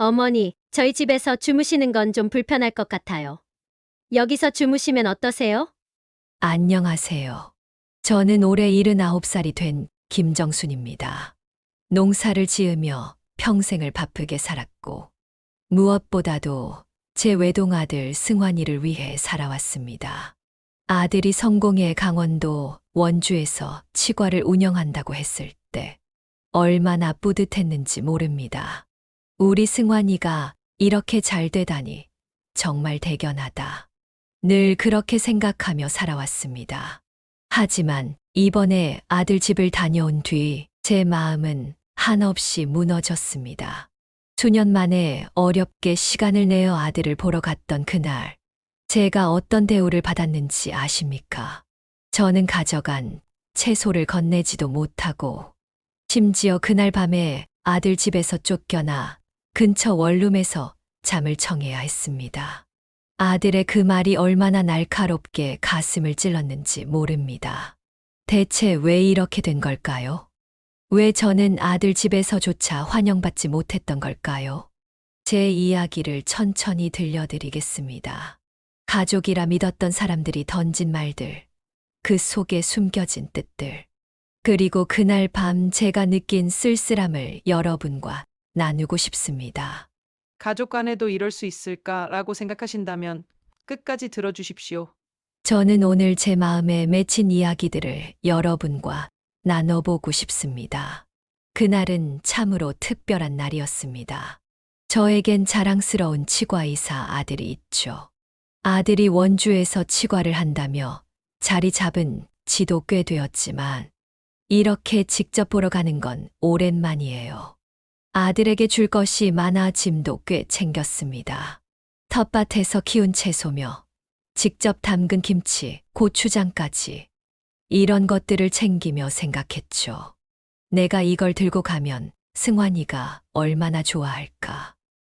어머니, 저희 집에서 주무시는 건 좀 불편할 것 같아요. 여기서 주무시면 어떠세요? 안녕하세요. 저는 올해 79살이 된 김정순입니다. 농사를 지으며 평생을 바쁘게 살았고, 무엇보다도 제 외동아들 승환이를 위해 살아왔습니다. 아들이 성공해 강원도 원주에서 치과를 운영한다고 했을 때 얼마나 뿌듯했는지 모릅니다. 우리 승환이가 이렇게 잘 되다니 정말 대견하다. 늘 그렇게 생각하며 살아왔습니다. 하지만 이번에 아들 집을 다녀온 뒤 제 마음은 한없이 무너졌습니다. 수년 만에 어렵게 시간을 내어 아들을 보러 갔던 그날, 제가 어떤 대우를 받았는지 아십니까? 저는 가져간 채소를 건네지도 못하고, 심지어 그날 밤에 아들 집에서 쫓겨나 근처 원룸에서 잠을 청해야 했습니다. 아들의 그 말이 얼마나 날카롭게 가슴을 찔렀는지 모릅니다. 대체 왜 이렇게 된 걸까요? 왜 저는 아들 집에서조차 환영받지 못했던 걸까요? 제 이야기를 천천히 들려드리겠습니다. 가족이라 믿었던 사람들이 던진 말들, 그 속에 숨겨진 뜻들, 그리고 그날 밤 제가 느낀 쓸쓸함을 여러분과 나누고 싶습니다. 가족 간에도 이럴 수 있을까라고 생각하신다면 끝까지 들어주십시오. 저는 오늘 제 마음에 맺힌 이야기들을 여러분과 나눠보고 싶습니다. 그날은 참으로 특별한 날이었습니다. 저에겐 자랑스러운 치과의사 아들이 있죠. 아들이 원주에서 치과를 한다며 자리 잡은 지도 꽤 되었지만 이렇게 직접 보러 가는 건 오랜만이에요. 아들에게 줄 것이 많아 짐도 꽤 챙겼습니다. 텃밭에서 키운 채소며 직접 담근 김치, 고추장까지 이런 것들을 챙기며 생각했죠. 내가 이걸 들고 가면 승환이가 얼마나 좋아할까.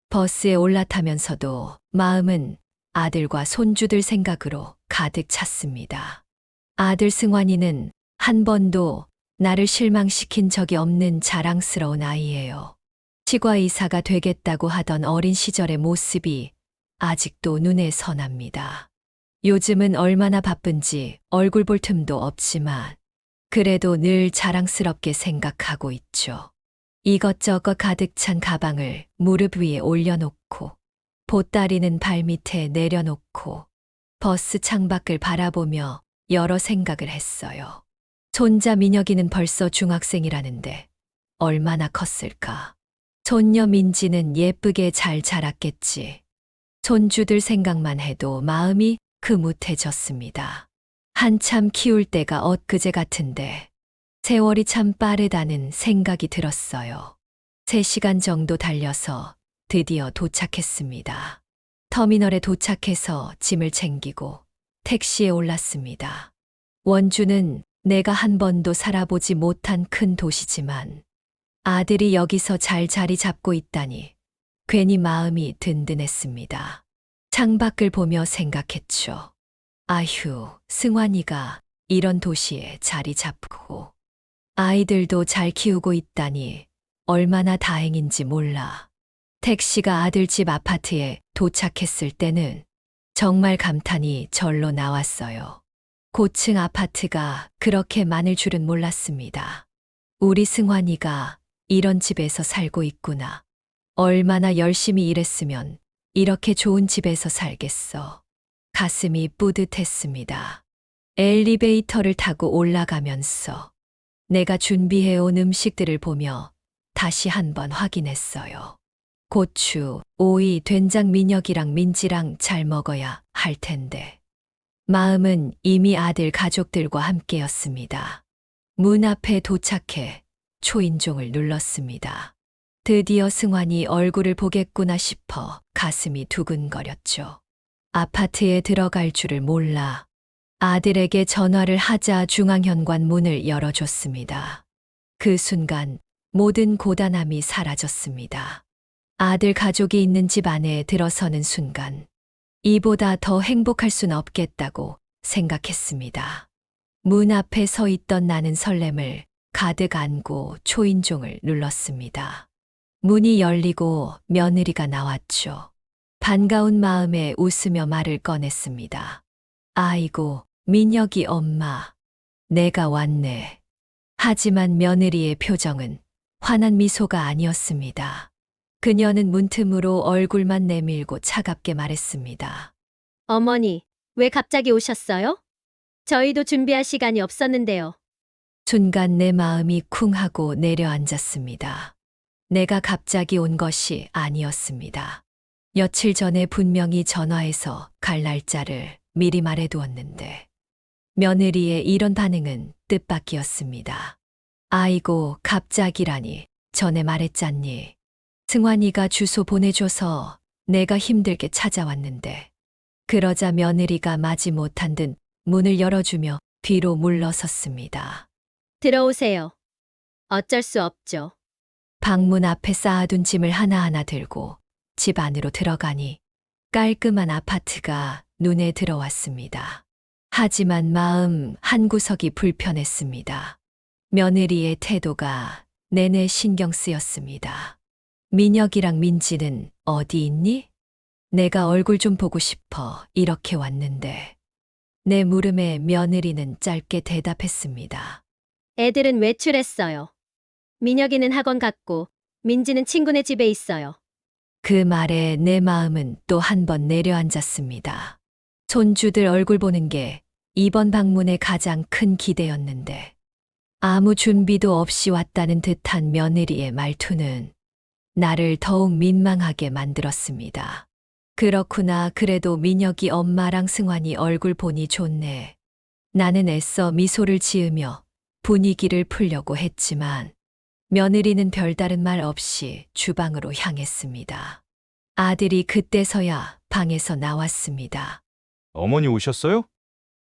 버스에 올라타면서도 마음은 아들과 손주들 생각으로 가득 찼습니다. 아들 승환이는 한 번도 나를 실망시킨 적이 없는 자랑스러운 아이예요. 치과의사가 되겠다고 하던 어린 시절의 모습이 아직도 눈에 선합니다. 요즘은 얼마나 바쁜지 얼굴 볼 틈도 없지만 그래도 늘 자랑스럽게 생각하고 있죠. 이것저것 가득 찬 가방을 무릎 위에 올려놓고 보따리는 발밑에 내려놓고 버스 창밖을 바라보며 여러 생각을 했어요. 손자 민혁이는 벌써 중학생이라는데 얼마나 컸을까. 손녀 민지는 예쁘게 잘 자랐겠지. 손주들 생각만 해도 마음이 흐뭇해졌습니다. 한참 키울 때가 엊그제 같은데 세월이 참 빠르다는 생각이 들었어요. 3시간 정도 달려서 드디어 도착했습니다. 터미널에 도착해서 짐을 챙기고 택시에 올랐습니다. 원주는 내가 한 번도 살아보지 못한 큰 도시지만 아들이 여기서 잘 자리 잡고 있다니 괜히 마음이 든든했습니다. 창밖을 보며 생각했죠. 아휴, 승환이가 이런 도시에 자리 잡고 아이들도 잘 키우고 있다니 얼마나 다행인지 몰라. 택시가 아들 집 아파트에 도착했을 때는 정말 감탄이 절로 나왔어요. 고층 아파트가 그렇게 많을 줄은 몰랐습니다. 우리 승환이가 이런 집에서 살고 있구나. 얼마나 열심히 일했으면 이렇게 좋은 집에서 살겠어. 가슴이 뿌듯했습니다. 엘리베이터를 타고 올라가면서 내가 준비해온 음식들을 보며 다시 한번 확인했어요. 고추, 오이, 된장 민혁이랑 민지랑 잘 먹어야 할 텐데. 마음은 이미 아들 가족들과 함께였습니다. 문 앞에 도착해 초인종을 눌렀습니다. 드디어 승환이 얼굴을 보겠구나 싶어 가슴이 두근거렸죠. 아파트에 들어갈 줄을 몰라 아들에게 전화를 하자 중앙현관 문을 열어줬습니다. 그 순간 모든 고단함이 사라졌습니다. 아들 가족이 있는 집 안에 들어서는 순간 이보다 더 행복할 순 없겠다고 생각했습니다. 문 앞에 서 있던 나는 설렘을 가득 안고 초인종을 눌렀습니다. 문이 열리고 며느리가 나왔죠. 반가운 마음에 웃으며 말을 꺼냈습니다. 아이고, 민혁이 엄마. 내가 왔네. 하지만 며느리의 표정은 환한 미소가 아니었습니다. 그녀는 문틈으로 얼굴만 내밀고 차갑게 말했습니다. 어머니, 왜 갑자기 오셨어요? 저희도 준비할 시간이 없었는데요. 순간 내 마음이 쿵 하고 내려앉았습니다. 내가 갑자기 온 것이 아니었습니다. 며칠 전에 분명히 전화해서 갈 날짜를 미리 말해두었는데 며느리의 이런 반응은 뜻밖이었습니다. 아이고, 갑자기라니. 전에 말했잖니. 승환이가 주소 보내줘서 내가 힘들게 찾아왔는데. 그러자 며느리가 마지못한 듯 문을 열어주며 뒤로 물러섰습니다. 들어오세요. 어쩔 수 없죠. 방문 앞에 쌓아둔 짐을 하나하나 들고 집 안으로 들어가니 깔끔한 아파트가 눈에 들어왔습니다. 하지만 마음 한구석이 불편했습니다. 며느리의 태도가 내내 신경 쓰였습니다. 민혁이랑 민지는 어디 있니? 내가 얼굴 좀 보고 싶어 이렇게 왔는데. 내 물음에 며느리는 짧게 대답했습니다. 애들은 외출했어요. 민혁이는 학원 갔고 민지는 친구네 집에 있어요. 그 말에 내 마음은 또 한 번 내려앉았습니다. 손주들 얼굴 보는 게 이번 방문의 가장 큰 기대였는데 아무 준비도 없이 왔다는 듯한 며느리의 말투는 나를 더욱 민망하게 만들었습니다. 그렇구나. 그래도 민혁이 엄마랑 승환이 얼굴 보니 좋네. 나는 애써 미소를 지으며 분위기를 풀려고 했지만 며느리는 별다른 말 없이 주방으로 향했습니다. 아들이 그때서야 방에서 나왔습니다. 어머니 오셨어요?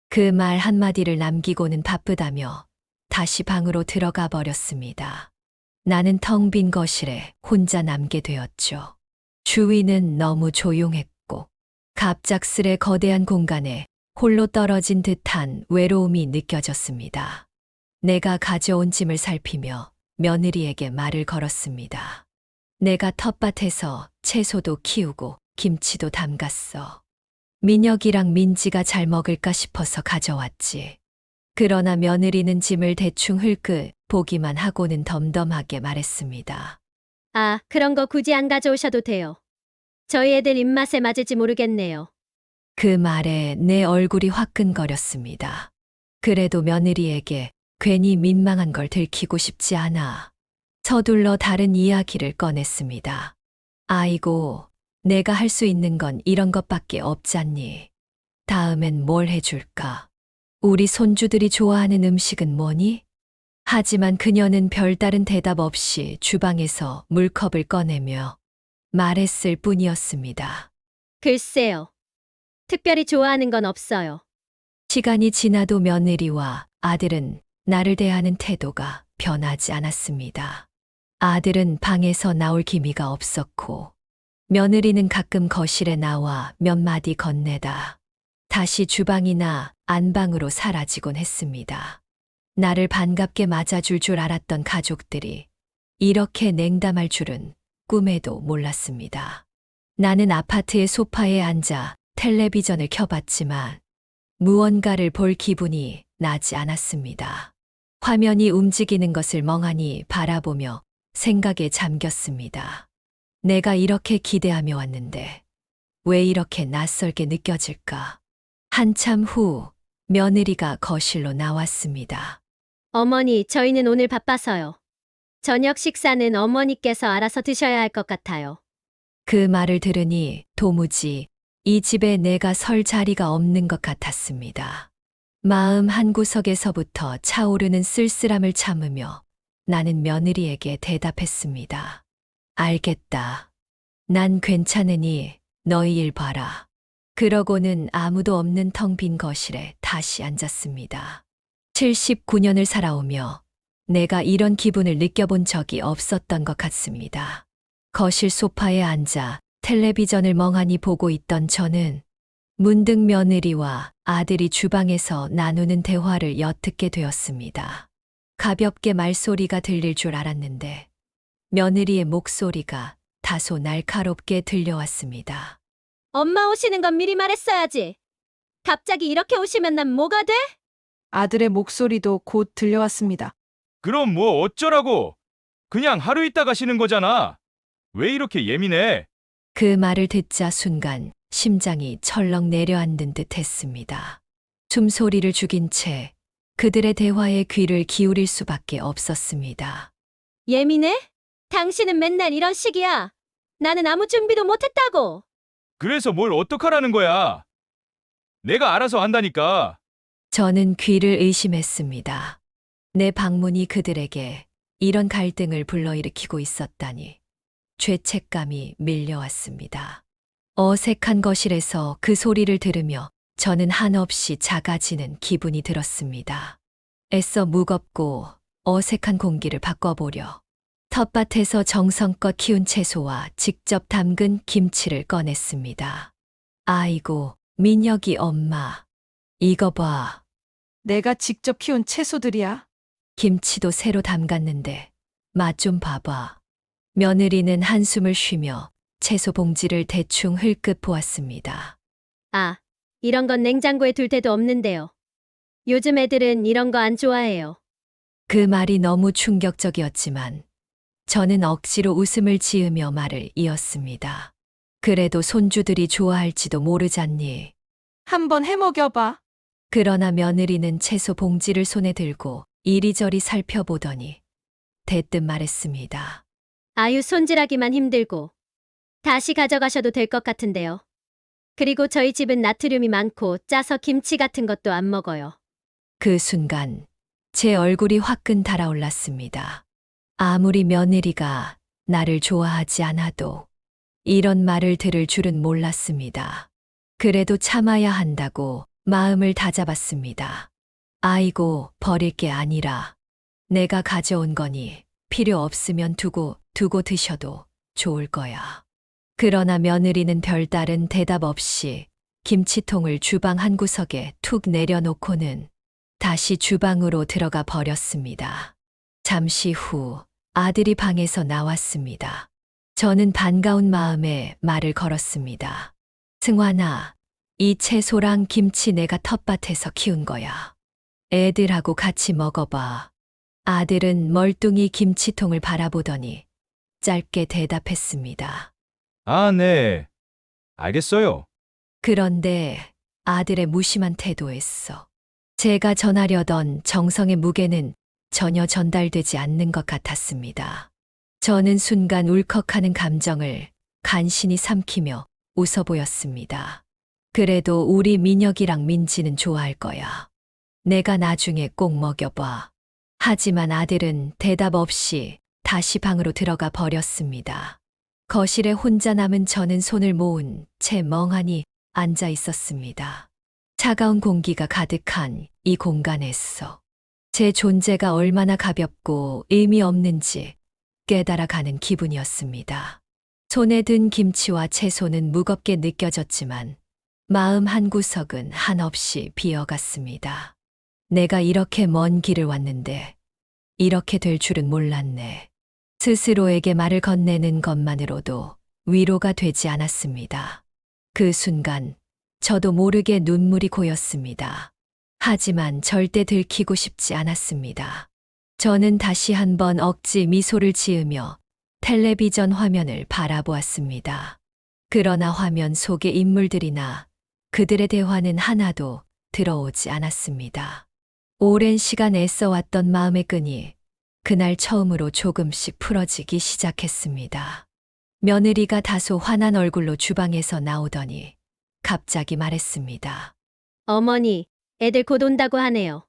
그 말 한마디를 남기고는 바쁘다며 다시 방으로 들어가 버렸습니다. 나는 텅 빈 거실에 혼자 남게 되었죠. 주위는 너무 조용했고 갑작스레 거대한 공간에 홀로 떨어진 듯한 외로움이 느껴졌습니다. 내가 가져온 짐을 살피며 며느리에게 말을 걸었습니다. 내가 텃밭에서 채소도 키우고 김치도 담갔어. 민혁이랑 민지가 잘 먹을까 싶어서 가져왔지. 그러나 며느리는 짐을 대충 흘끗 보기만 하고는 덤덤하게 말했습니다. 아, 그런 거 굳이 안 가져오셔도 돼요. 저희 애들 입맛에 맞을지 모르겠네요. 그 말에 내 얼굴이 화끈거렸습니다. 그래도 며느리에게 괜히 민망한 걸 들키고 싶지 않아 서둘러 다른 이야기를 꺼냈습니다. 아이고, 내가 할 수 있는 건 이런 것밖에 없잖니. 다음엔 뭘 해줄까? 우리 손주들이 좋아하는 음식은 뭐니? 하지만 그녀는 별다른 대답 없이 주방에서 물컵을 꺼내며 말했을 뿐이었습니다. 글쎄요. 특별히 좋아하는 건 없어요. 시간이 지나도 며느리와 아들은 나를 대하는 태도가 변하지 않았습니다. 아들은 방에서 나올 기미가 없었고 며느리는 가끔 거실에 나와 몇 마디 건네다 다시 주방이나 안방으로 사라지곤 했습니다. 나를 반갑게 맞아줄 줄 알았던 가족들이 이렇게 냉담할 줄은 꿈에도 몰랐습니다. 나는 아파트의 소파에 앉아 텔레비전을 켜봤지만 무언가를 볼 기분이 나지 않았습니다. 화면이 움직이는 것을 멍하니 바라보며 생각에 잠겼습니다. 내가 이렇게 기대하며 왔는데 왜 이렇게 낯설게 느껴질까? 한참 후 며느리가 거실로 나왔습니다. 어머니, 저희는 오늘 바빠서요. 저녁 식사는 어머니께서 알아서 드셔야 할 것 같아요. 그 말을 들으니 도무지 이 집에 내가 설 자리가 없는 것 같았습니다. 마음 한구석에서부터 차오르는 쓸쓸함을 참으며 나는 며느리에게 대답했습니다. 알겠다. 난 괜찮으니 너희 일 봐라. 그러고는 아무도 없는 텅 빈 거실에 다시 앉았습니다. 79년을 살아오며 내가 이런 기분을 느껴본 적이 없었던 것 같습니다. 거실 소파에 앉아 텔레비전을 멍하니 보고 있던 저는 문득 며느리와 아들이 주방에서 나누는 대화를 엿듣게 되었습니다. 가볍게 말소리가 들릴 줄 알았는데 며느리의 목소리가 다소 날카롭게 들려왔습니다. 엄마 오시는 건 미리 말했어야지. 갑자기 이렇게 오시면 난 뭐가 돼? 아들의 목소리도 곧 들려왔습니다. 그럼 뭐 어쩌라고? 그냥 하루 있다 가시는 거잖아. 왜 이렇게 예민해? 그 말을 듣자 순간 심장이 철렁 내려앉은 듯 했습니다. 숨소리를 죽인 채 그들의 대화에 귀를 기울일 수밖에 없었습니다. 예민해? 당신은 맨날 이런 식이야. 나는 아무 준비도 못했다고. 그래서 뭘 어떡하라는 거야? 내가 알아서 한다니까. 저는 귀를 의심했습니다. 내 방문이 그들에게 이런 갈등을 불러일으키고 있었다니 죄책감이 밀려왔습니다. 어색한 거실에서 그 소리를 들으며 저는 한없이 작아지는 기분이 들었습니다. 애써 무겁고 어색한 공기를 바꿔보려 텃밭에서 정성껏 키운 채소와 직접 담근 김치를 꺼냈습니다. 아이고, 민혁이 엄마. 이거 봐. 내가 직접 키운 채소들이야. 김치도 새로 담갔는데 맛 좀 봐봐. 며느리는 한숨을 쉬며 채소 봉지를 대충 흘끗 보았습니다. 아, 이런 건 냉장고에 둘 데도 없는데요. 요즘 애들은 이런 거 안 좋아해요. 그 말이 너무 충격적이었지만 저는 억지로 웃음을 지으며 말을 이었습니다. 그래도 손주들이 좋아할지도 모르잖니. 한번 해먹여봐. 그러나 며느리는 채소 봉지를 손에 들고 이리저리 살펴보더니 대뜸 말했습니다. 아유, 손질하기만 힘들고. 다시 가져가셔도 될 것 같은데요. 그리고 저희 집은 나트륨이 많고 짜서 김치 같은 것도 안 먹어요. 그 순간 제 얼굴이 화끈 달아올랐습니다. 아무리 며느리가 나를 좋아하지 않아도 이런 말을 들을 줄은 몰랐습니다. 그래도 참아야 한다고 마음을 다잡았습니다. 아이고, 버릴 게 아니라 내가 가져온 거니 필요 없으면 두고 드셔도 좋을 거야. 그러나 며느리는 별다른 대답 없이 김치통을 주방 한 구석에 툭 내려놓고는 다시 주방으로 들어가 버렸습니다. 잠시 후 아들이 방에서 나왔습니다. 저는 반가운 마음에 말을 걸었습니다. 승환아, 이 채소랑 김치 내가 텃밭에서 키운 거야. 애들하고 같이 먹어봐. 아들은 멀뚱히 김치통을 바라보더니 짧게 대답했습니다. 아, 네. 알겠어요. 그런데 아들의 무심한 태도에서 제가 전하려던 정성의 무게는 전혀 전달되지 않는 것 같았습니다. 저는 순간 울컥하는 감정을 간신히 삼키며 웃어 보였습니다. 그래도 우리 민혁이랑 민지는 좋아할 거야. 내가 나중에 꼭 먹여봐. 하지만 아들은 대답 없이 다시 방으로 들어가 버렸습니다. 거실에 혼자 남은 저는 손을 모은 채 멍하니 앉아 있었습니다. 차가운 공기가 가득한 이 공간에서 제 존재가 얼마나 가볍고 의미 없는지 깨달아가는 기분이었습니다. 손에 든 김치와 채소는 무겁게 느껴졌지만 마음 한구석은 한없이 비어갔습니다. 내가 이렇게 먼 길을 왔는데 이렇게 될 줄은 몰랐네. 스스로에게 말을 건네는 것만으로도 위로가 되지 않았습니다. 그 순간 저도 모르게 눈물이 고였습니다. 하지만 절대 들키고 싶지 않았습니다. 저는 다시 한번 억지 미소를 지으며 텔레비전 화면을 바라보았습니다. 그러나 화면 속의 인물들이나 그들의 대화는 하나도 들어오지 않았습니다. 오랜 시간 애써왔던 마음의 끈이 그날 처음으로 조금씩 풀어지기 시작했습니다. 며느리가 다소 화난 얼굴로 주방에서 나오더니 갑자기 말했습니다. 어머니, 애들 곧 온다고 하네요.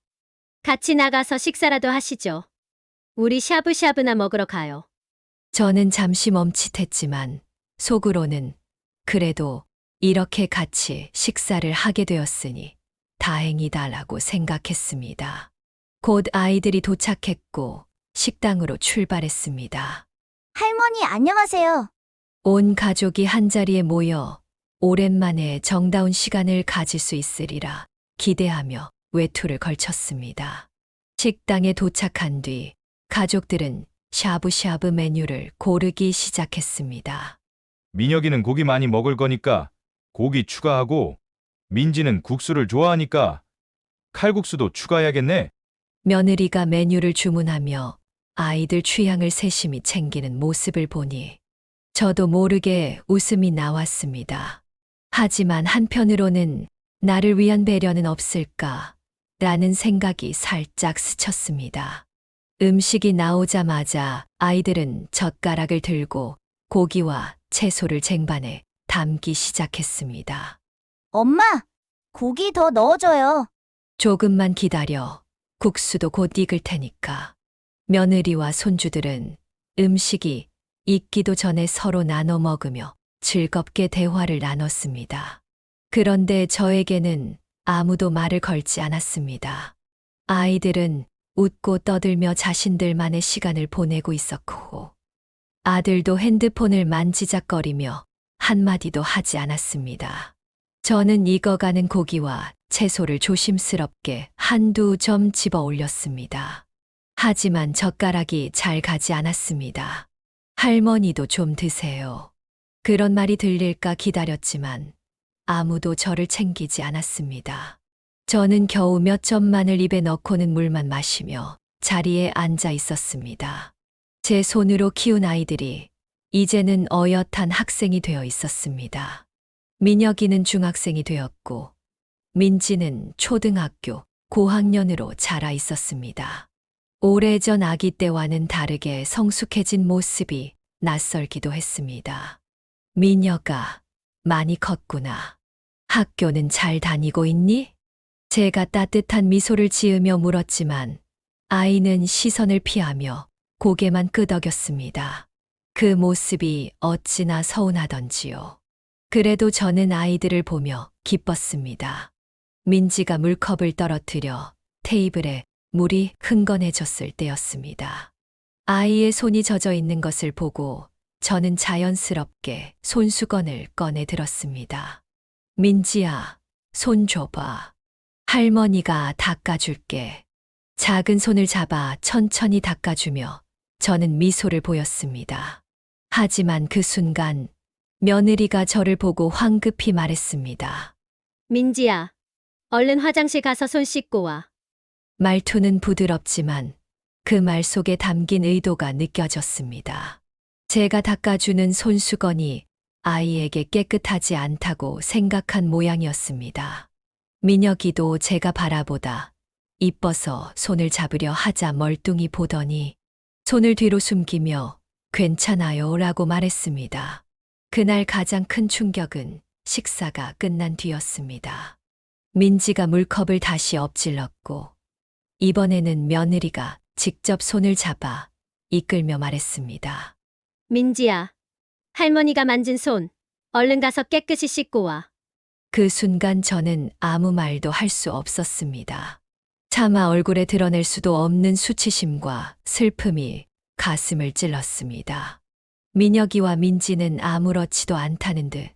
같이 나가서 식사라도 하시죠. 우리 샤브샤브나 먹으러 가요. 저는 잠시 멈칫했지만 속으로는 그래도 이렇게 같이 식사를 하게 되었으니 다행이다라고 생각했습니다. 곧 아이들이 도착했고 식당으로 출발했습니다. 할머니 안녕하세요. 온 가족이 한자리에 모여 오랜만에 정다운 시간을 가질 수 있으리라 기대하며 외투를 걸쳤습니다. 식당에 도착한 뒤 가족들은 샤브샤브 메뉴를 고르기 시작했습니다. 민혁이는 고기 많이 먹을 거니까 고기 추가하고, 민지는 국수를 좋아하니까 칼국수도 추가해야겠네. 며느리가 메뉴를 주문하며 아이들 취향을 세심히 챙기는 모습을 보니 저도 모르게 웃음이 나왔습니다. 하지만 한편으로는 나를 위한 배려는 없을까? 라는 생각이 살짝 스쳤습니다. 음식이 나오자마자 아이들은 젓가락을 들고 고기와 채소를 쟁반에 담기 시작했습니다. 엄마, 고기 더 넣어줘요. 조금만 기다려. 국수도 곧 익을 테니까. 며느리와 손주들은 음식이 익기도 전에 서로 나눠 먹으며 즐겁게 대화를 나눴습니다. 그런데 저에게는 아무도 말을 걸지 않았습니다. 아이들은 웃고 떠들며 자신들만의 시간을 보내고 있었고, 아들도 핸드폰을 만지작거리며 한마디도 하지 않았습니다. 저는 익어가는 고기와 채소를 조심스럽게 한두 점 집어 올렸습니다. 하지만 젓가락이 잘 가지 않았습니다. 할머니도 좀 드세요. 그런 말이 들릴까 기다렸지만 아무도 저를 챙기지 않았습니다. 저는 겨우 몇 점만을 입에 넣고는 물만 마시며 자리에 앉아 있었습니다. 제 손으로 키운 아이들이 이제는 어엿한 학생이 되어 있었습니다. 민혁이는 중학생이 되었고, 민지는 초등학교 고학년으로 자라 있었습니다. 오래전 아기 때와는 다르게 성숙해진 모습이 낯설기도 했습니다. 민혁아, 많이 컸구나. 학교는 잘 다니고 있니? 제가 따뜻한 미소를 지으며 물었지만 아이는 시선을 피하며 고개만 끄덕였습니다. 그 모습이 어찌나 서운하던지요. 그래도 저는 아이들을 보며 기뻤습니다. 민지가 물컵을 떨어뜨려 테이블에 물이 흥건해졌을 때였습니다. 아이의 손이 젖어 있는 것을 보고 저는 자연스럽게 손수건을 꺼내 들었습니다. 민지야, 손 줘봐. 할머니가 닦아줄게. 작은 손을 잡아 천천히 닦아주며 저는 미소를 보였습니다. 하지만 그 순간 며느리가 저를 보고 황급히 말했습니다. 민지야, 얼른 화장실 가서 손 씻고 와. 말투는 부드럽지만 그 말 속에 담긴 의도가 느껴졌습니다. 제가 닦아주는 손수건이 아이에게 깨끗하지 않다고 생각한 모양이었습니다. 민혁이도 제가 바라보다 이뻐서 손을 잡으려 하자 멀뚱히 보더니 손을 뒤로 숨기며 괜찮아요 라고 말했습니다. 그날 가장 큰 충격은 식사가 끝난 뒤였습니다. 민지가 물컵을 다시 엎질렀고 이번에는 며느리가 직접 손을 잡아 이끌며 말했습니다. 민지야, 할머니가 만진 손, 얼른 가서 깨끗이 씻고 와. 그 순간 저는 아무 말도 할 수 없었습니다. 차마 얼굴에 드러낼 수도 없는 수치심과 슬픔이 가슴을 찔렀습니다. 민혁이와 민지는 아무렇지도 않다는 듯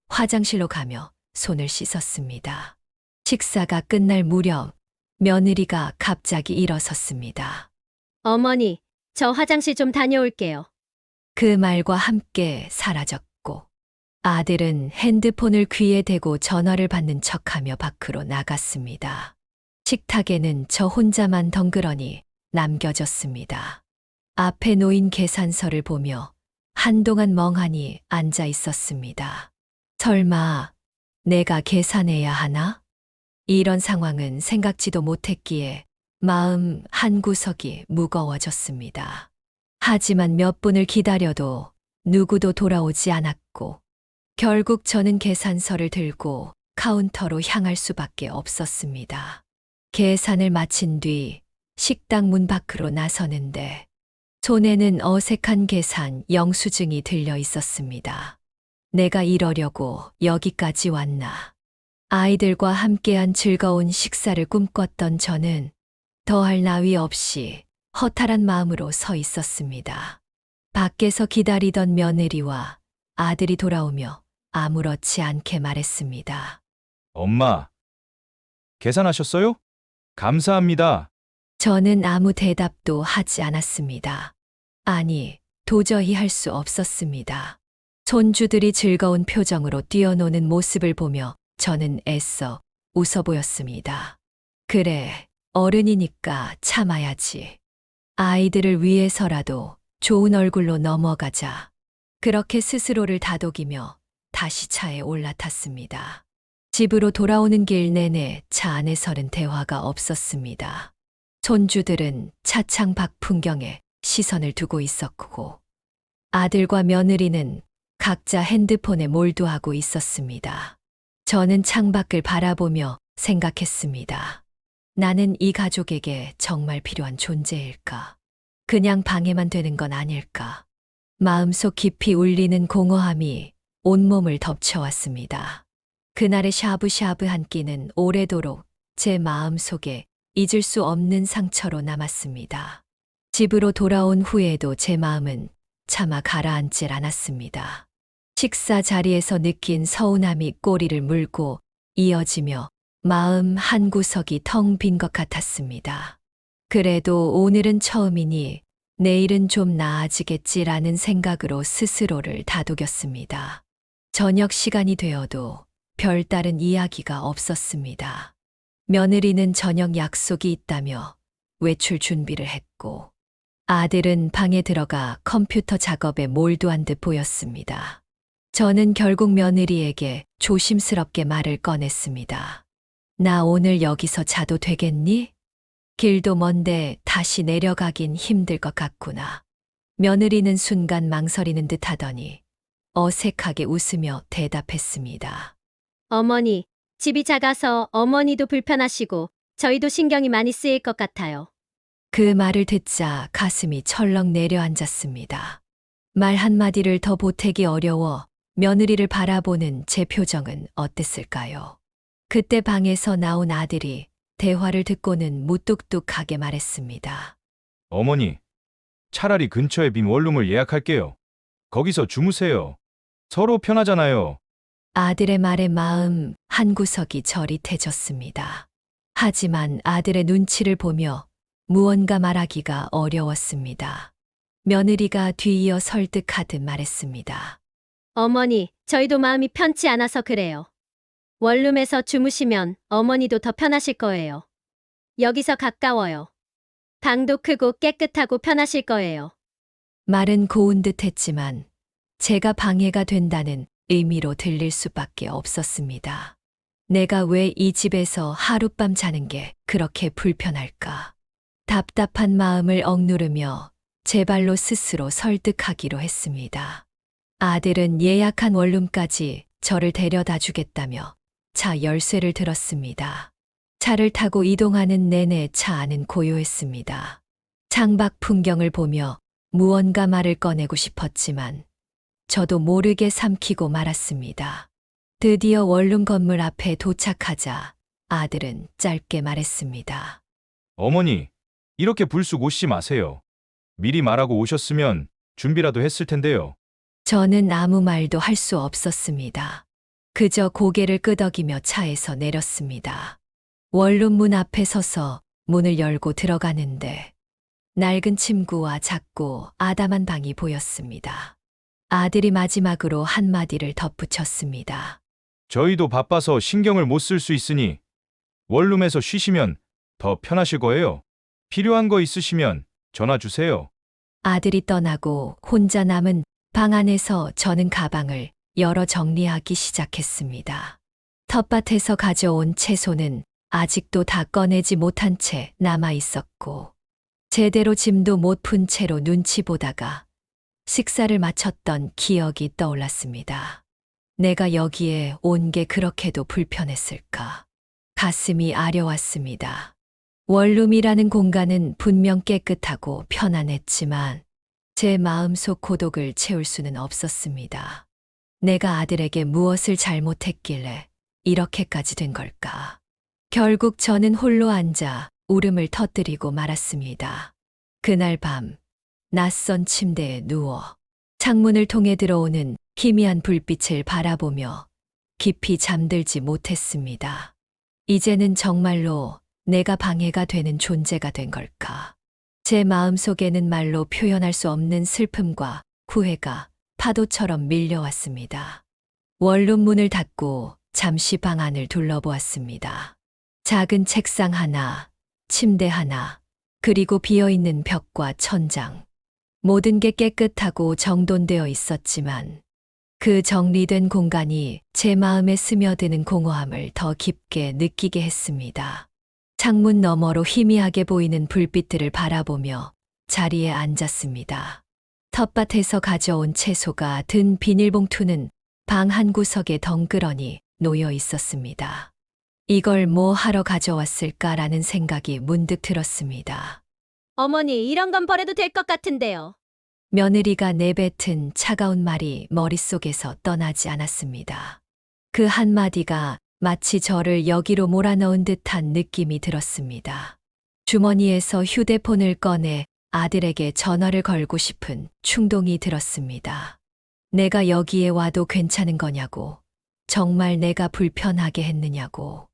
화장실로 가며 손을 씻었습니다. 식사가 끝날 무렵 며느리가 갑자기 일어섰습니다. 어머니, 저 화장실 좀 다녀올게요. 그 말과 함께 사라졌고 아들은 핸드폰을 귀에 대고 전화를 받는 척하며 밖으로 나갔습니다. 식탁에는 저 혼자만 덩그러니 남겨졌습니다. 앞에 놓인 계산서를 보며 한동안 멍하니 앉아 있었습니다. 설마 내가 계산해야 하나? 이런 상황은 생각지도 못했기에 마음 한구석이 무거워졌습니다. 하지만 몇 분을 기다려도 누구도 돌아오지 않았고 결국 저는 계산서를 들고 카운터로 향할 수밖에 없었습니다. 계산을 마친 뒤 식당 문 밖으로 나서는데 손에는 어색한 계산 영수증이 들려 있었습니다. 내가 이러려고 여기까지 왔나. 아이들과 함께한 즐거운 식사를 꿈꿨던 저는 더할 나위 없이 허탈한 마음으로 서 있었습니다. 밖에서 기다리던 며느리와 아들이 돌아오며 아무렇지 않게 말했습니다. 엄마, 계산하셨어요? 감사합니다. 저는 아무 대답도 하지 않았습니다. 아니, 도저히 할 수 없었습니다. 손주들이 즐거운 표정으로 뛰어노는 모습을 보며 저는 애써 웃어 보였습니다. 그래, 어른이니까 참아야지. 아이들을 위해서라도 좋은 얼굴로 넘어가자. 그렇게 스스로를 다독이며 다시 차에 올라탔습니다. 집으로 돌아오는 길 내내 차 안에서는 대화가 없었습니다. 손주들은 차창 밖 풍경에 시선을 두고 있었고, 아들과 며느리는 각자 핸드폰에 몰두하고 있었습니다. 저는 창밖을 바라보며 생각했습니다. 나는 이 가족에게 정말 필요한 존재일까? 그냥 방해만 되는 건 아닐까? 마음속 깊이 울리는 공허함이 온몸을 덮쳐왔습니다. 그날의 샤브샤브 한 끼는 오래도록 제 마음속에 잊을 수 없는 상처로 남았습니다. 집으로 돌아온 후에도 제 마음은 차마 가라앉질 않았습니다. 식사 자리에서 느낀 서운함이 꼬리를 물고 이어지며 마음 한구석이 텅 빈 것 같았습니다. 그래도 오늘은 처음이니 내일은 좀 나아지겠지라는 생각으로 스스로를 다독였습니다. 저녁 시간이 되어도 별다른 이야기가 없었습니다. 며느리는 저녁 약속이 있다며 외출 준비를 했고, 아들은 방에 들어가 컴퓨터 작업에 몰두한 듯 보였습니다. 저는 결국 며느리에게 조심스럽게 말을 꺼냈습니다. 나 오늘 여기서 자도 되겠니? 길도 먼데 다시 내려가긴 힘들 것 같구나. 며느리는 순간 망설이는 듯 하더니 어색하게 웃으며 대답했습니다. 어머니, 집이 작아서 어머니도 불편하시고 저희도 신경이 많이 쓰일 것 같아요. 그 말을 듣자 가슴이 철렁 내려앉았습니다. 말 한마디를 더 보태기 어려워 며느리를 바라보는 제 표정은 어땠을까요? 그때 방에서 나온 아들이 대화를 듣고는 무뚝뚝하게 말했습니다. 어머니, 차라리 근처에 빈 원룸을 예약할게요. 거기서 주무세요. 서로 편하잖아요. 아들의 말에 마음 한구석이 저릿해졌습니다. 하지만 아들의 눈치를 보며 무언가 말하기가 어려웠습니다. 며느리가 뒤이어 설득하듯 말했습니다. 어머니, 저희도 마음이 편치 않아서 그래요. 원룸에서 주무시면 어머니도 더 편하실 거예요. 여기서 가까워요. 방도 크고 깨끗하고 편하실 거예요. 말은 고운 듯 했지만 제가 방해가 된다는 의미로 들릴 수밖에 없었습니다. 내가 왜 이 집에서 하룻밤 자는 게 그렇게 불편할까? 답답한 마음을 억누르며 제 발로 스스로 설득하기로 했습니다. 아들은 예약한 원룸까지 저를 데려다 주겠다며 차 열쇠를 들었습니다. 차를 타고 이동하는 내내 차 안은 고요했습니다. 창밖 풍경을 보며 무언가 말을 꺼내고 싶었지만 저도 모르게 삼키고 말았습니다. 드디어 원룸 건물 앞에 도착하자 아들은 짧게 말했습니다. 어머니, 이렇게 불쑥 오시지 마세요. 미리 말하고 오셨으면 준비라도 했을 텐데요. 저는 아무 말도 할 수 없었습니다. 그저 고개를 끄덕이며 차에서 내렸습니다. 원룸 문 앞에 서서 문을 열고 들어가는데 낡은 침구와 작고 아담한 방이 보였습니다. 아들이 마지막으로 한마디를 덧붙였습니다. 저희도 바빠서 신경을 못 쓸 수 있으니 원룸에서 쉬시면 더 편하실 거예요. 필요한 거 있으시면 전화 주세요. 아들이 떠나고 혼자 남은 방 안에서 저는 가방을 열어 정리하기 시작했습니다. 텃밭에서 가져온 채소는 아직도 다 꺼내지 못한 채 남아 있었고, 제대로 짐도 못 푼 채로 눈치 보다가 식사를 마쳤던 기억이 떠올랐습니다. 내가 여기에 온 게 그렇게도 불편했을까? 가슴이 아려왔습니다. 원룸이라는 공간은 분명 깨끗하고 편안했지만 제 마음속 고독을 채울 수는 없었습니다. 내가 아들에게 무엇을 잘못했길래 이렇게까지 된 걸까? 결국 저는 홀로 앉아 울음을 터뜨리고 말았습니다. 그날 밤 낯선 침대에 누워 창문을 통해 들어오는 희미한 불빛을 바라보며 깊이 잠들지 못했습니다. 이제는 정말로 내가 방해가 되는 존재가 된 걸까? 제 마음속에는 말로 표현할 수 없는 슬픔과 후회가 파도처럼 밀려왔습니다. 원룸 문을 닫고 잠시 방 안을 둘러보았습니다. 작은 책상 하나, 침대 하나, 그리고 비어있는 벽과 천장. 모든 게 깨끗하고 정돈되어 있었지만 그 정리된 공간이 제 마음에 스며드는 공허함을 더 깊게 느끼게 했습니다. 창문 너머로 희미하게 보이는 불빛들을 바라보며 자리에 앉았습니다. 텃밭에서 가져온 채소가 든 비닐봉투는 방 한 구석에 덩그러니 놓여 있었습니다. 이걸 뭐 하러 가져왔을까라는 생각이 문득 들었습니다. 어머니, 이런 건 버려도 될 것 같은데요. 며느리가 내뱉은 차가운 말이 머릿속에서 떠나지 않았습니다. 그 한마디가 마치 저를 여기로 몰아넣은 듯한 느낌이 들었습니다. 주머니에서 휴대폰을 꺼내 아들에게 전화를 걸고 싶은 충동이 들었습니다. 내가 여기에 와도 괜찮은 거냐고, 정말 내가 불편하게 했느냐고,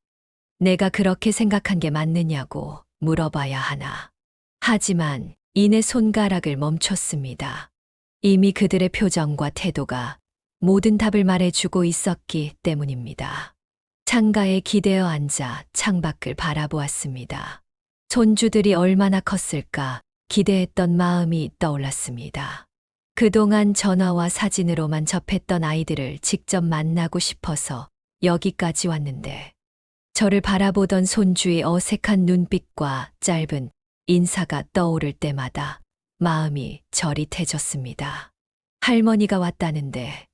내가 그렇게 생각한 게 맞느냐고 물어봐야 하나. 하지만 이내 손가락을 멈췄습니다. 이미 그들의 표정과 태도가 모든 답을 말해주고 있었기 때문입니다. 창가에 기대어 앉아 창밖을 바라보았습니다. 손주들이 얼마나 컸을까 기대했던 마음이 떠올랐습니다. 그동안 전화와 사진으로만 접했던 아이들을 직접 만나고 싶어서 여기까지 왔는데 저를 바라보던 손주의 어색한 눈빛과 짧은 인사가 떠오를 때마다 마음이 저릿해졌습니다. 할머니가 왔다는데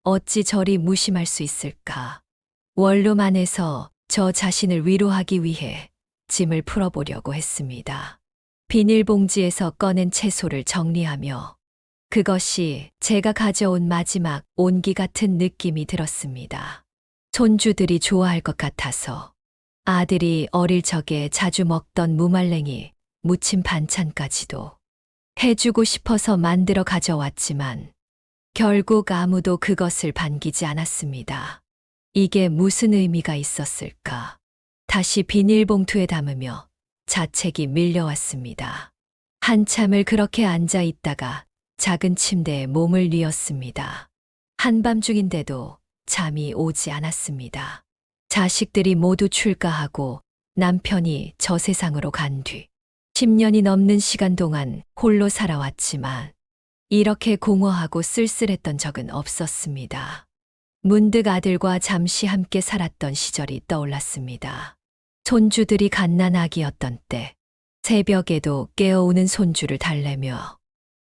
어찌 저리 무심할 수 있을까? 원룸 안에서 저 자신을 위로하기 위해 짐을 풀어보려고 했습니다. 비닐봉지에서 꺼낸 채소를 정리하며 그것이 제가 가져온 마지막 온기 같은 느낌이 들었습니다. 손주들이 좋아할 것 같아서 아들이 어릴 적에 자주 먹던 무말랭이 무침 반찬까지도 해주고 싶어서 만들어 가져왔지만 결국 아무도 그것을 반기지 않았습니다. 이게 무슨 의미가 있었을까? 다시 비닐봉투에 담으며 자책이 밀려왔습니다. 한참을 그렇게 앉아 있다가 작은 침대에 몸을 뉘었습니다. 한밤중인데도 잠이 오지 않았습니다. 자식들이 모두 출가하고 남편이 저 세상으로 간 뒤 10년이 넘는 시간 동안 홀로 살아왔지만 이렇게 공허하고 쓸쓸했던 적은 없었습니다. 문득 아들과 잠시 함께 살았던 시절이 떠올랐습니다. 손주들이 갓난아기였던 때 새벽에도 깨어오는 손주를 달래며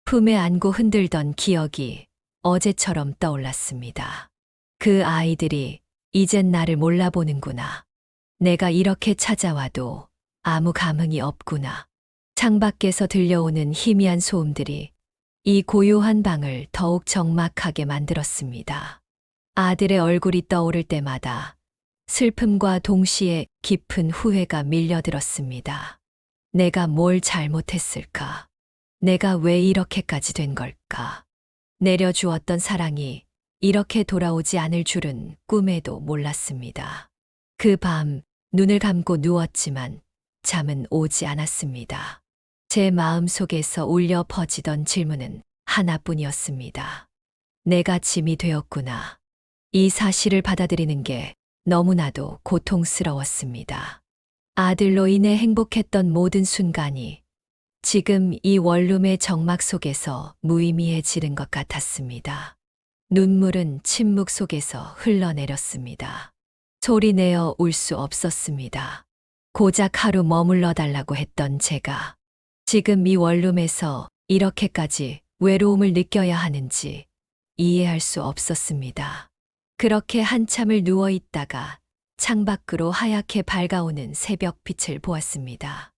품에 안고 흔들던 기억이 어제처럼 떠올랐습니다. 그 아이들이 이젠 나를 몰라보는구나. 내가 이렇게 찾아와도 아무 감흥이 없구나. 창밖에서 들려오는 희미한 소음들이 이 고요한 방을 더욱 적막하게 만들었습니다. 아들의 얼굴이 떠오를 때마다 슬픔과 동시에 깊은 후회가 밀려들었습니다. 내가 뭘 잘못했을까? 내가 왜 이렇게까지 된 걸까? 내려주었던 사랑이 이렇게 돌아오지 않을 줄은 꿈에도 몰랐습니다. 그 밤 눈을 감고 누웠지만 잠은 오지 않았습니다. 제 마음 속에서 울려 퍼지던 질문은 하나뿐이었습니다. 내가 짐이 되었구나. 이 사실을 받아들이는 게 너무나도 고통스러웠습니다. 아들로 인해 행복했던 모든 순간이 지금 이 원룸의 정막 속에서 무의미해지는 것 같았습니다. 눈물은 침묵 속에서 흘러내렸습니다. 소리내어 울 수 없었습니다. 고작 하루 머물러 달라고 했던 제가 지금 이 원룸에서 이렇게까지 외로움을 느껴야 하는지 이해할 수 없었습니다. 그렇게 한참을 누워 있다가 창밖으로 하얗게 밝아오는 새벽빛을 보았습니다.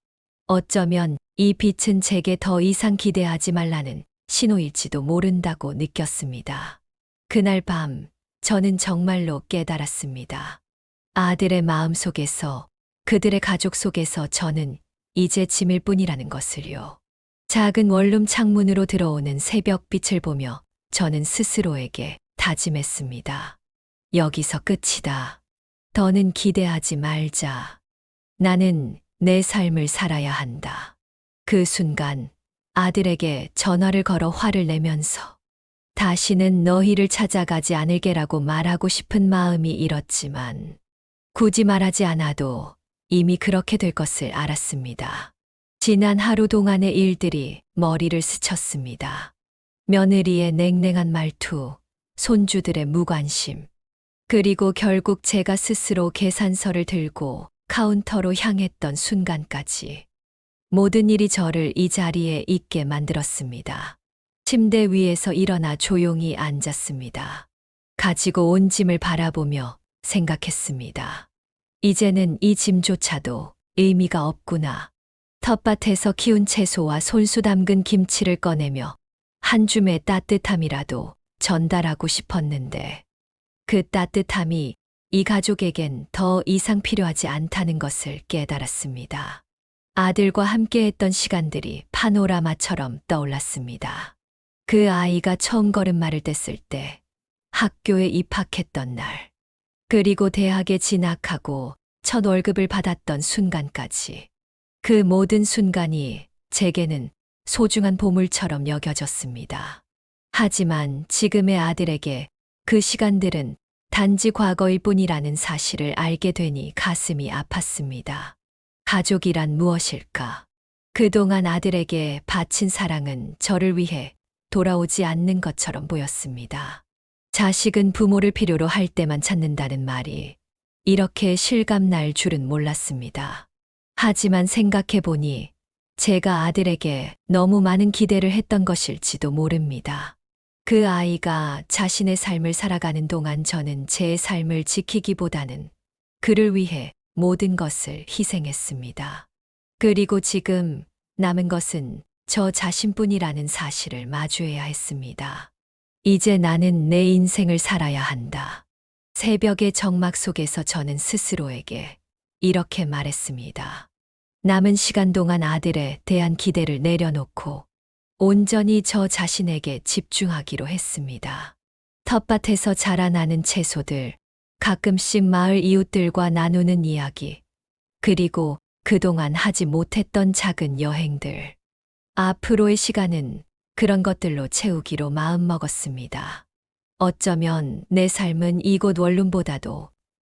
어쩌면 이 빛은 제게 더 이상 기대하지 말라는 신호일지도 모른다고 느꼈습니다. 그날 밤 저는 정말로 깨달았습니다. 아들의 마음 속에서, 그들의 가족 속에서 저는 이제 짐일 뿐이라는 것을요. 작은 원룸 창문으로 들어오는 새벽빛을 보며 저는 스스로에게 다짐했습니다. 여기서 끝이다. 더는 기대하지 말자. 나는 내 삶을 살아야 한다. 그 순간 아들에게 전화를 걸어 화를 내면서 다시는 너희를 찾아가지 않을게라고 말하고 싶은 마음이 일었지만 굳이 말하지 않아도 이미 그렇게 될 것을 알았습니다. 지난 하루 동안의 일들이 머리를 스쳤습니다. 며느리의 냉랭한 말투, 손주들의 무관심, 그리고 결국 제가 스스로 계산서를 들고 카운터로 향했던 순간까지 모든 일이 저를 이 자리에 있게 만들었습니다. 침대 위에서 일어나 조용히 앉았습니다. 가지고 온 짐을 바라보며 생각했습니다. 이제는 이 짐조차도 의미가 없구나. 텃밭에서 키운 채소와 손수 담근 김치를 꺼내며 한 줌의 따뜻함이라도 전달하고 싶었는데 그 따뜻함이 이 가족에겐 더 이상 필요하지 않다는 것을 깨달았습니다. 아들과 함께했던 시간들이 파노라마처럼 떠올랐습니다. 그 아이가 처음 걸음마를 뗐을 때, 학교에 입학했던 날, 그리고 대학에 진학하고 첫 월급을 받았던 순간까지 그 모든 순간이 제게는 소중한 보물처럼 여겨졌습니다. 하지만 지금의 아들에게 그 시간들은 단지 과거일 뿐이라는 사실을 알게 되니 가슴이 아팠습니다. 가족이란 무엇일까? 그동안 아들에게 바친 사랑은 저를 위해 돌아오지 않는 것처럼 보였습니다. 자식은 부모를 필요로 할 때만 찾는다는 말이 이렇게 실감날 줄은 몰랐습니다. 하지만 생각해보니 제가 아들에게 너무 많은 기대를 했던 것일지도 모릅니다. 그 아이가 자신의 삶을 살아가는 동안 저는 제 삶을 지키기보다는 그를 위해 모든 것을 희생했습니다. 그리고 지금 남은 것은 저 자신뿐이라는 사실을 마주해야 했습니다. 이제 나는 내 인생을 살아야 한다. 새벽의 정막 속에서 저는 스스로에게 이렇게 말했습니다. 남은 시간 동안 아들에 대한 기대를 내려놓고 온전히 저 자신에게 집중하기로 했습니다. 텃밭에서 자라나는 채소들, 가끔씩 마을 이웃들과 나누는 이야기, 그리고 그동안 하지 못했던 작은 여행들. 앞으로의 시간은 그런 것들로 채우기로 마음먹었습니다. 어쩌면 내 삶은 이곳 원룸보다도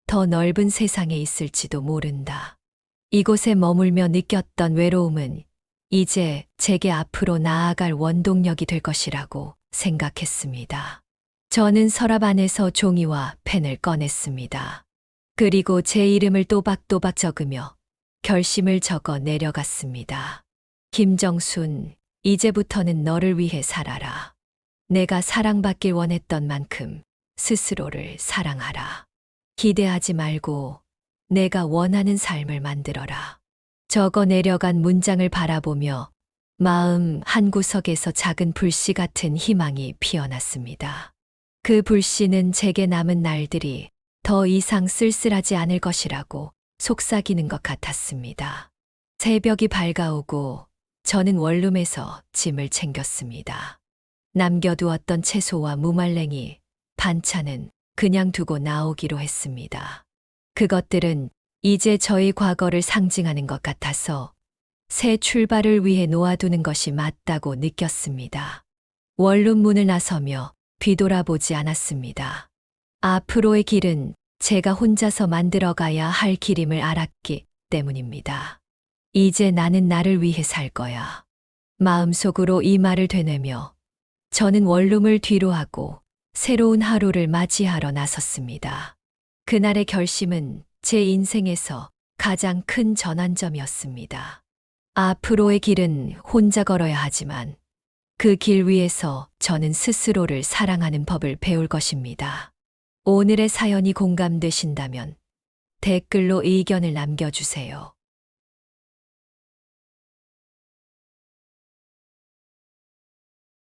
더 넓은 세상에 있을지도 모른다. 이곳에 머물며 느꼈던 외로움은 이제 제게 앞으로 나아갈 원동력이 될 것이라고 생각했습니다. 저는 서랍 안에서 종이와 펜을 꺼냈습니다. 그리고 제 이름을 또박또박 적으며 결심을 적어 내려갔습니다. 김정순, 이제부터는 너를 위해 살아라. 내가 사랑받길 원했던 만큼 스스로를 사랑하라. 기대하지 말고 내가 원하는 삶을 만들어라. 적어 내려간 문장을 바라보며 마음 한구석에서 작은 불씨 같은 희망이 피어났습니다. 그 불씨는 제게 남은 날들이 더 이상 쓸쓸하지 않을 것이라고 속삭이는 것 같았습니다. 새벽이 밝아오고 저는 원룸에서 짐을 챙겼습니다. 남겨두었던 채소와 무말랭이, 반찬은 그냥 두고 나오기로 했습니다. 그것들은 이제 저희 과거를 상징하는 것 같아서 새 출발을 위해 놓아두는 것이 맞다고 느꼈습니다. 원룸 문을 나서며 뒤돌아보지 않았습니다. 앞으로의 길은 제가 혼자서 만들어가야 할 길임을 알았기 때문입니다. 이제 나는 나를 위해 살 거야. 마음속으로 이 말을 되뇌며 저는 원룸을 뒤로하고 새로운 하루를 맞이하러 나섰습니다. 그날의 결심은 제 인생에서 가장 큰 전환점이었습니다. 앞으로의 길은 혼자 걸어야 하지만 그 길 위에서 저는 스스로를 사랑하는 법을 배울 것입니다. 오늘의 사연이 공감되신다면 댓글로 의견을 남겨주세요.